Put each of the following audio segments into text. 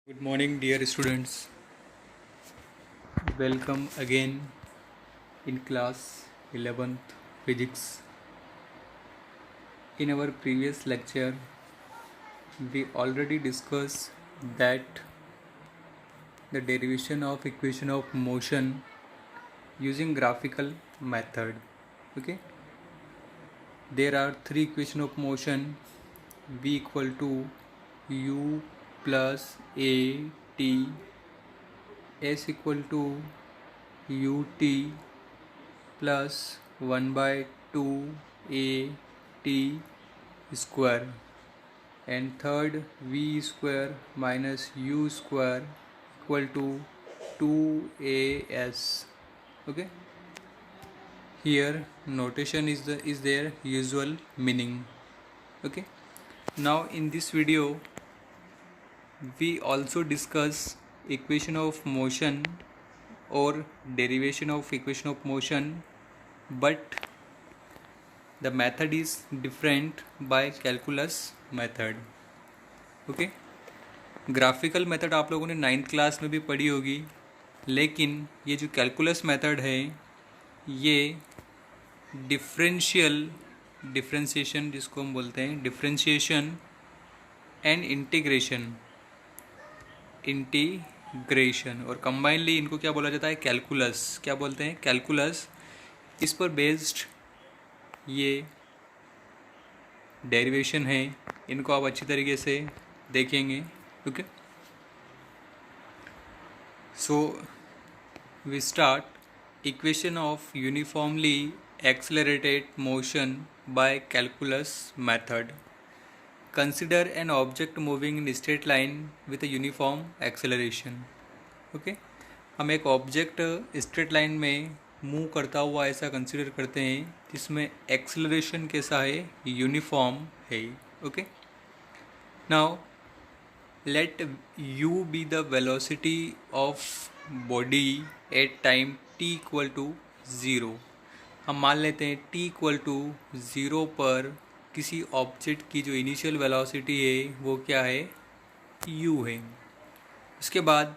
Good morning, dear students. Welcome again in class 11th physics. In our previous lecture, we already discussed that the derivation of equation of motion using graphical method. Okay, there are three equation of motion: v equal to u plus a t, s equal to ut plus 1 by 2 a t square, and third v square minus u square equal to 2as. Okay, here notation is their usual meaning. Okay, now in this video we also discuss equation of motion or derivation of equation of motion, but the method is different by calculus method. Okay, graphical method आप लोगों ने 9th class में भी पढ़ी होगी, लेकिन ये जो कैलकुलस मेथड है ये डिफरेंशिएशन जिसको हम बोलते हैं डिफरेंशिएशन एंड इंटीग्रेशन और कंबाइनली इनको क्या बोला जाता है, कैलकुलस. क्या बोलते हैं, कैलकुलस. इस पर बेस्ड ये डेरिवेशन है, इनको आप अच्छी तरीके से देखेंगे. Okay, so we start equation of uniformly accelerated motion by calculus method. Consider an object moving in straight line with a uniform acceleration. Okay, हम एक ऑब्जेक्ट स्ट्रेट लाइन में मूव करता हुआ ऐसा कंसिडर करते हैं जिसमें एक्सेलरेशन कैसा है, यूनिफॉर्म है. Okay, now let u be the velocity of body at time t equal to 0. हम मान लेते हैं t इक्वल टू 0 पर किसी ऑब्जेक्ट की जो इनिशियल वेलोसिटी है वो क्या है, u है. उसके बाद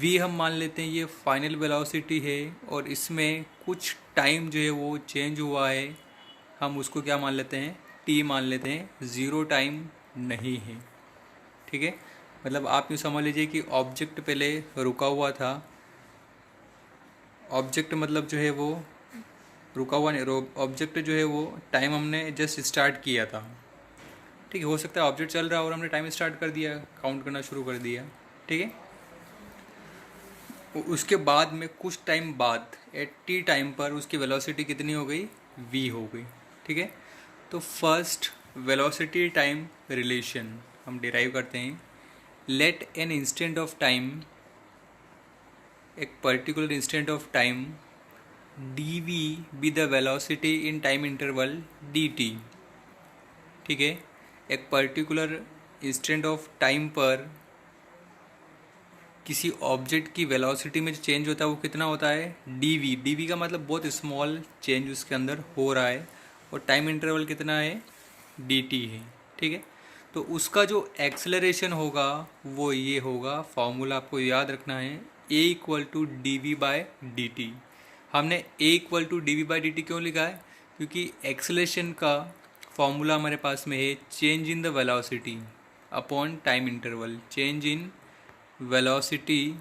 v हम मान लेते हैं ये फाइनल वेलोसिटी है और इसमें कुछ टाइम जो है वो चेंज हुआ है, हम उसको क्या मान लेते हैं, t मान लेते हैं, 0 टाइम नहीं है. ठीक है, मतलब आप यूँ समझ लीजिए कि ऑब्जेक्ट पहले रुका हुआ था. ऑब्जेक्ट मतलब जो है वो रुका हुआ नहीं, ऑब्जेक्ट जो है वो टाइम हमने जस्ट स्टार्ट किया था. ठीक है, हो सकता है ऑब्जेक्ट चल रहा और हमने टाइम स्टार्ट कर दिया, काउंट करना शुरू कर दिया. ठीक है, उसके बाद में कुछ टाइम बाद एट टी टाइम पर उसकी वेलोसिटी कितनी हो गई, v हो गई. ठीक है, तो फर्स्ट वेलोसिटी टाइम रिलेशन हम डिराइव करते हैं. Let an instant of time, एक particular instant of time dv be the velocity in time interval dt. ठीक है, एक पर्टिकुलर इंस्टेंट ऑफ टाइम पर किसी ऑब्जेक्ट की वेलोसिटी में जो चेंज होता है वो कितना होता है, dv. dv का मतलब बहुत स्मॉल चेंज उसके अंदर हो रहा है और टाइम इंटरवल कितना है, dt है. ठीक है, तो उसका जो एक्सेलरेशन होगा वो ये होगा. फॉर्मूला आपको याद रखना है, a equal to d v by d t. हमने a equal to d v by d t क्यों लिखा है, क्योंकि एक्सेलरेशन का फॉर्मूला हमारे पास में है change in the velocity upon time interval. Change in velocity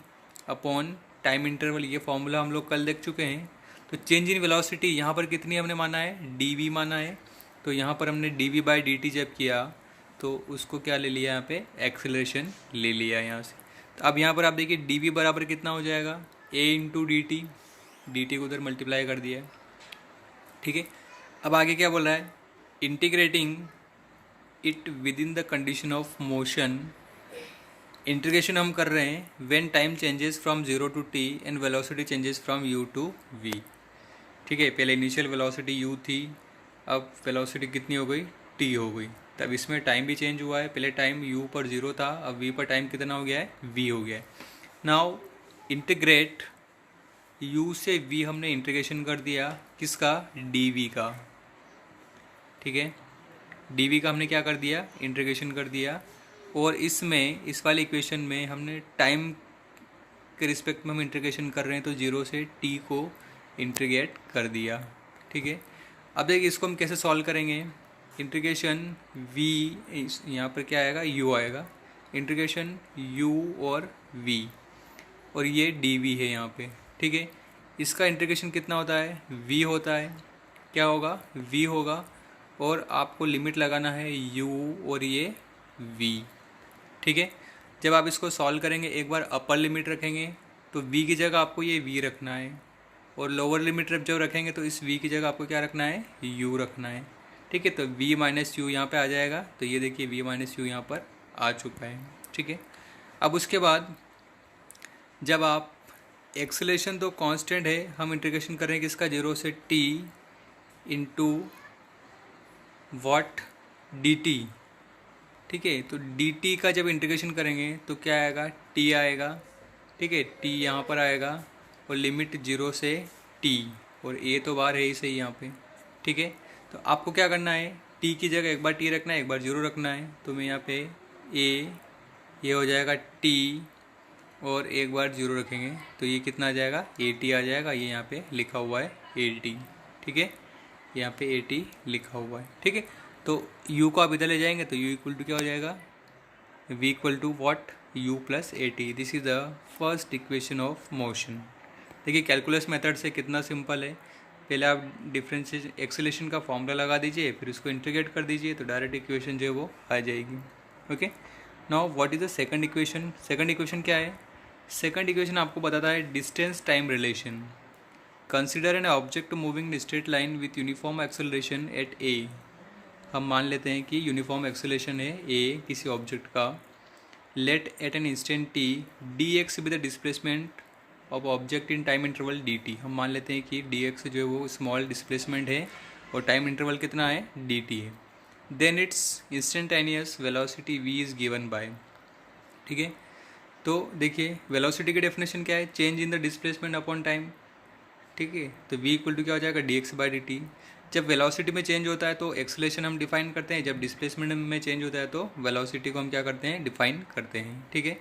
upon time interval, ये फॉर्मूला हम लोग कल देख चुके हैं. तो चेंज इन वेलोसिटी यहाँ पर कितनी हमने माना है, डी माना है. तो यहाँ पर हमने d v by d t जब किया तो उसको क्या ले लिया, यहाँ पे एक्सेलरेशन ले लिया यहाँ से. तो अब यहाँ पर आप देखिए डी वी बराबर कितना हो जाएगा, a into D T. D T को उधर मल्टीप्लाई कर दिया. ठीक है, अब आगे क्या बोल रहा है, integrating it within the condition of motion. Integration हम कर रहे हैं when time changes from 0 to t and velocity changes from u to v. ठीक है, पहले इनिशियल वेलोसिटी u थी, अब वेलोसिटी कितनी हो गई, t हो गई. तब इसमें टाइम भी चेंज हुआ है, पहले टाइम u पर 0 था, अब v पर टाइम कितना हो गया है, v हो गया है. नाउ इंटीग्रेट, u से v हमने इंटीग्रेशन कर दिया किसका, dv का. ठीक है, डी का हमने क्या कर दिया, इंटीग्रेशन कर दिया। और इसमें इस वाले इक्वेशन में हमने टाइम के रिस्पेक्ट में हम इंटीग्रेशन कर रहे हैं, तो 0 से t को इंटीग्रेट कर दिया। ठीक है, अब देखिए इसको हम कैसे सॉल्व करेंगे। इंटीग्रेशन v, यहाँ पर क्या आएगा, u आएगा, इंटीग्रेशन u और v, और ये dv है यहाँ पे। ठीक है, इसका इंटीग्रेशन कितना होता है, v होता है, क्या होगा, v होगा, और आपको लिमिट लगाना है u और ये v। ठीक है, जब आप इसको सॉल्व करेंगे एक बार अपर लिमिट रखेंगे तो v की जगह आपको ये v रखना है, और लोअर लिमिट जब रखेंगे तो इस v की जगह आपको क्या रखना है, u रखना है। ठीक है, तो v माइनस यू यहाँ पर आ जाएगा, तो ये देखिए v माइनस यू यहाँ पर आ चुका है। ठीक है, अब उसके बाद जब आप एक्सेलेरेशन तो कांस्टेंट है, हम इंटीग्रेशन करेंगे किसका, 0 से t इंटू वॉट dt। ठीक है, तो dt का जब इंटीग्रेशन करेंगे तो क्या आएगा, t आएगा। ठीक है, t यहाँ पर आएगा, और लिमिट 0 से t, और a तो बाहर है ही सही यहाँ पे। ठीक है, तो आपको क्या करना है, t की जगह एक बार t रखना है, एक बार 0 रखना है, तो मैं यहाँ पे a, ये हो जाएगा t, और एक बार 0 रखेंगे तो ये कितना आ जाएगा, 80 आ जाएगा। ये यहाँ पे लिखा हुआ है 80। ठीक है, यहाँ पे 80 लिखा हुआ है। ठीक है, तो u को आप इधर ले जाएंगे तो u इक्वल टू क्या हो जाएगा, v equal to what, u plus 80। This is the first equation of motion. देखिए कैलकुलस मेथड से कितना सिंपल है, पहले आप डिफरेंशिएशन एक्सेलेरेशन का फॉर्मूला लगा दीजिए, फिर उसको इंटीग्रेट कर दीजिए, तो डायरेक्ट इक्वेशन जो है वो आ जाएगी। Okay, now what is the second equation. Second equation क्या है, सेकंड इक्वेशन आपको बताता है distance time relation. Consider an object moving straight line with uniform acceleration at a. हम मान लेते हैं कि यूनिफॉर्म एक्सेलरेशन है ए किसी ऑब्जेक्ट का। Let at an instant t d x be the displacement of object in time interval d t. हम मान लेते हैं कि डी एक्स जो है वो स्मॉल डिस्प्लेसमेंट है और टाइम इंटरवल कितना है, डी टी है। Then it's instantaneous velocity v is given by. ठीक है, तो देखिए वेलोसिटी की डेफिनेशन क्या है, change in the displacement upon time. ठीक है, तो v इक्वल टू क्या हो जाएगा, d x by d t. जब वेलोसिटी में चेंज होता है तो एक्सेलरेशन हम डिफाइन करते हैं, जब डिस्प्लेसमेंट में चेंज होता है तो वेलोसिटी को हम क्या करते हैं, डिफाइन करते हैं। ठीक है,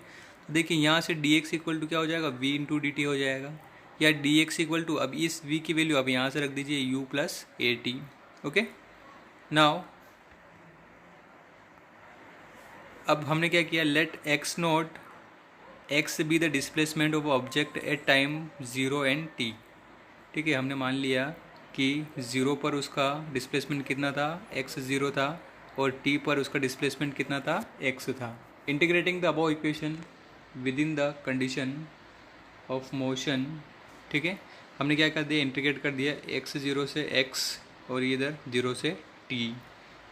तो देखिए यहाँ से डी एक्स इक्वल टू क्या हो जाएगा, v इंटू डी टी हो जाएगा, या डी एक्स इक्वल टू, अब इस v की वैल्यू अब यहाँ से रख दीजिए u plus a t. Okay, now अब हमने क्या किया, let x naught x be the displacement of object at time 0 and t। ठीक है, हमने मान लिया कि 0 पर उसका डिस्प्लेसमेंट कितना था, x 0 था, और t पर उसका डिस्प्लेसमेंट कितना था, x था। Integrating the above equation with in the condition of motion. ठीक है, हमने क्या कर दिया, इंटीग्रेट कर दिया x 0 से x और इधर 0 से t।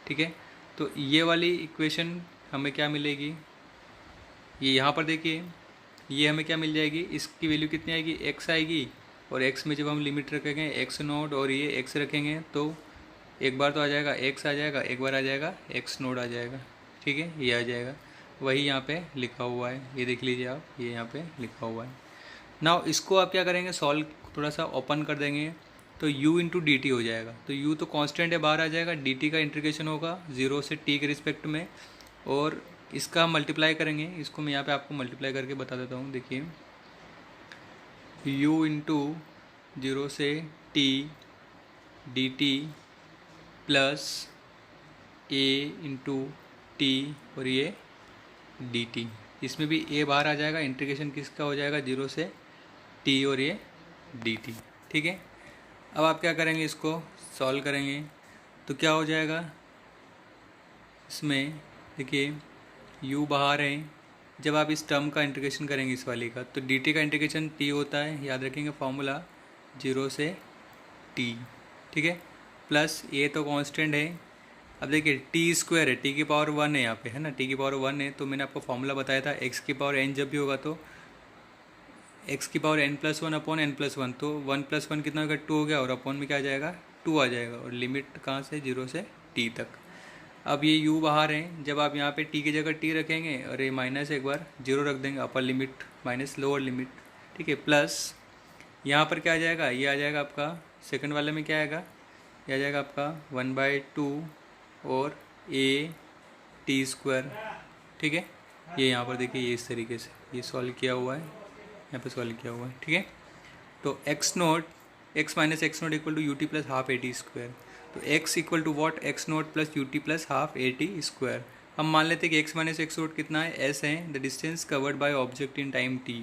ठीक है, तो ये वाली इक्वेशन हमें क्या मिलेगी, ये यहाँ पर देखिए, ये हमें क्या मिल जाएगी, इसकी वैल्यू कितनी आएगी, x आएगी, और x में जब हम लिमिट रखेंगे x नोट और ये x रखेंगे तो एक बार तो आ जाएगा x आ जाएगा, एक बार आ जाएगा x नोट आ जाएगा। ठीक है, ये आ जाएगा, वही यहाँ पे लिखा हुआ है, ये देख लीजिए आप, ये यहाँ पे लिखा हुआ है। नाउ इसको आप क्या करेंगे, सॉल्व थोड़ा सा ओपन कर देंगे तो u इंटू डी टी हो जाएगा। तो u तो कांस्टेंट है, बाहर आ जाएगा, dt का इंटीग्रेशन होगा 0 से t के रिस्पेक्ट में, और इसका हम मल्टीप्लाई करेंगे। इसको मैं यहाँ पे आपको मल्टीप्लाई करके बता देता हूँ। देखिए u इंटू 0 से t D T plus a into T और ये डी टी, इसमें भी a बाहर आ जाएगा, इंटीग्रेशन किसका हो जाएगा 0 से t और ये डी टी। ठीक है, अब आप क्या करेंगे, इसको सॉल्व करेंगे तो क्या हो जाएगा, इसमें देखिए u बाहर है, जब आप इस टर्म का इंटीग्रेशन करेंगे इस वाली का, तो dt का इंटीग्रेशन t होता है, याद रखेंगे फॉर्मूला 0 से t। ठीक है, प्लस a तो कांस्टेंट है। अब देखिए t स्क्वायर है, t की पावर 1 है यहाँ पे, है ना, t की पावर 1 है, तो मैंने आपको फॉर्मूला बताया था x की पावर n जब भी होगा तो x की power n plus 1 upon n plus 1, तो 1 प्लस 1 कितना होगा, 2 हो गया, और अपॉन में क्या आ जाएगा, 2 आ जाएगा, और लिमिट कहाँ से, 0 से t तक। अब ये u बाहर है, जब आप यहाँ पे t की जगह t रखेंगे और ये माइनस एक बार 0 रख देंगे, upper limit minus lower limit. ठीक है, प्लस यहाँ पर क्या आ जाएगा, ये आ जाएगा आपका सेकंड वाले में क्या आएगा, ये आ जाएगा आपका 1/2 और ए टी स्क्वायर, ठीक है। ये यहाँ पर देखिए, ये इस तरीके से ये सॉल्व किया हुआ है, यहाँ पे सॉल्व किया हुआ है, ठीक है। तो x naught x minus x naught equal to u t plus half a t square. तो x equal to what, x naught plus u t plus half a t square. हम मान लेते हैं कि एक्स माइनस एक्स नोट कितना है, S है, the distance covered by object in time T.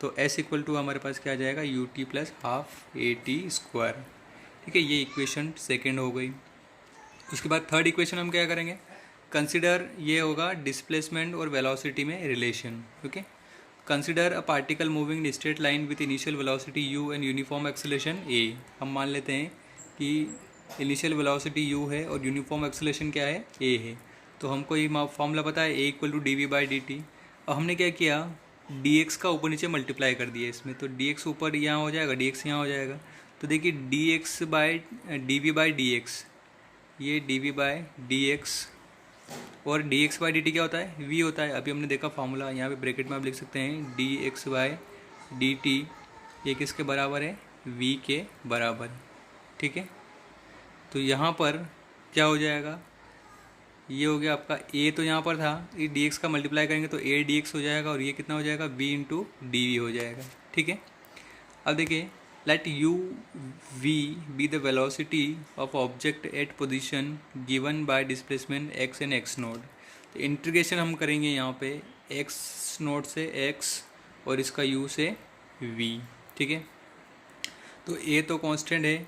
तो एस इक्वल टू हमारे पास क्या आ जाएगा, you t plus half a t square, ठीक है। ये इक्वेशन सेकेंड हो गई। उसके बाद थर्ड इक्वेशन हम क्या करेंगे, कंसिडर, ये होगा डिस्प्लेसमेंट और वेलोसिटी में relation, okay. Consider a particle moving in straight line with initial velocity u and uniform acceleration a. हम मान लेते हैं कि इनिशियल वेलोसिटी यू है और यूनिफॉर्म एक्सेलरेशन क्या है, ए है। तो हमको ये फॉर्मूला पता है, a equal to d v by d t. और हमने क्या किया, डी एक्स का ऊपर नीचे मल्टीप्लाई कर दिया इसमें, तो डी एक्स ऊपर यहाँ हो जाएगा, डी एक्स यहाँ हो जाएगा। तो देखिए d x by d v by d x, ये d v by d x, और d x by d t क्या होता है, वी होता है। अभी हमने देखा फार्मूला, यहाँ पे ब्रैकेट में आप लिख सकते हैं D x by d T, ये किसके बराबर है, वी के बराबर, ठीक है। तो यहाँ पर क्या हो जाएगा, ये हो गया आपका ए, तो यहाँ पर था, ये डी एक्स का मल्टीप्लाई करेंगे तो ए डी एक्स हो जाएगा, और ये कितना हो जाएगा, वी इंटू डी वी हो जाएगा, ठीक है। अब देखिए, let u v be the velocity of object at position given by displacement x and x note. तो इंटीग्रेशन हम करेंगे यहाँ पे x नोट से x और इसका u से v, ठीक है। तो a तो कांस्टेंट है,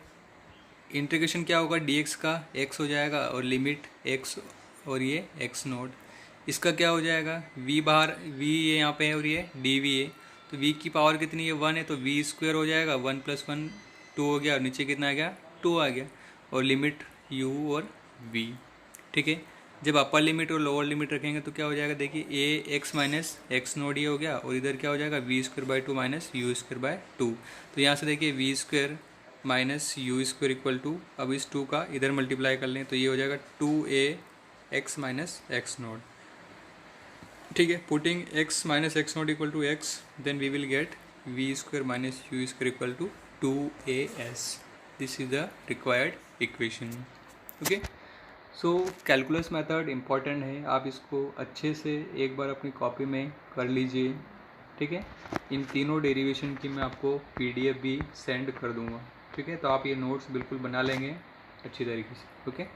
इंटीग्रेशन क्या होगा, dx का x हो जाएगा और लिमिट x और ये x नोट, इसका क्या हो जाएगा, v बाहर, v ये यहाँ पे है और ये dv है। तो v की पावर कितनी है, 1 है, तो v स्क्वायर हो जाएगा, 1 + 1 2 हो गया, और नीचे कितना आ गया, 2 आ गया, और लिमिट u और v, ठीक है। जब अपर लिमिट और लोअर लिमिट रखेंगे तो क्या हो जाएगा, देखिए a x minus x naught ये हो गया, और इधर क्या हो जाएगा, v square by 2 minus u square by 2। तो यहाँ से देखिए v square minus u square equal to, अब इस 2 का इधर मल्टीप्लाई कर लें तो ये हो जाएगा 2a x minus x naught, ठीक है। Putting x minus x naught equal to x, then we will get v square minus u square equal to 2as। This is the required equation, okay. So calculus method important है, आप इसको अच्छे से एक बार अपनी copy में कर लीजिए, ठीक है। इन तीनों डेरिवेशन की मैं आपको PDF भी सेंड कर दूंगा, ठीक है। तो आप ये नोट्स बिल्कुल बना लेंगे अच्छी तरीके से, ओके।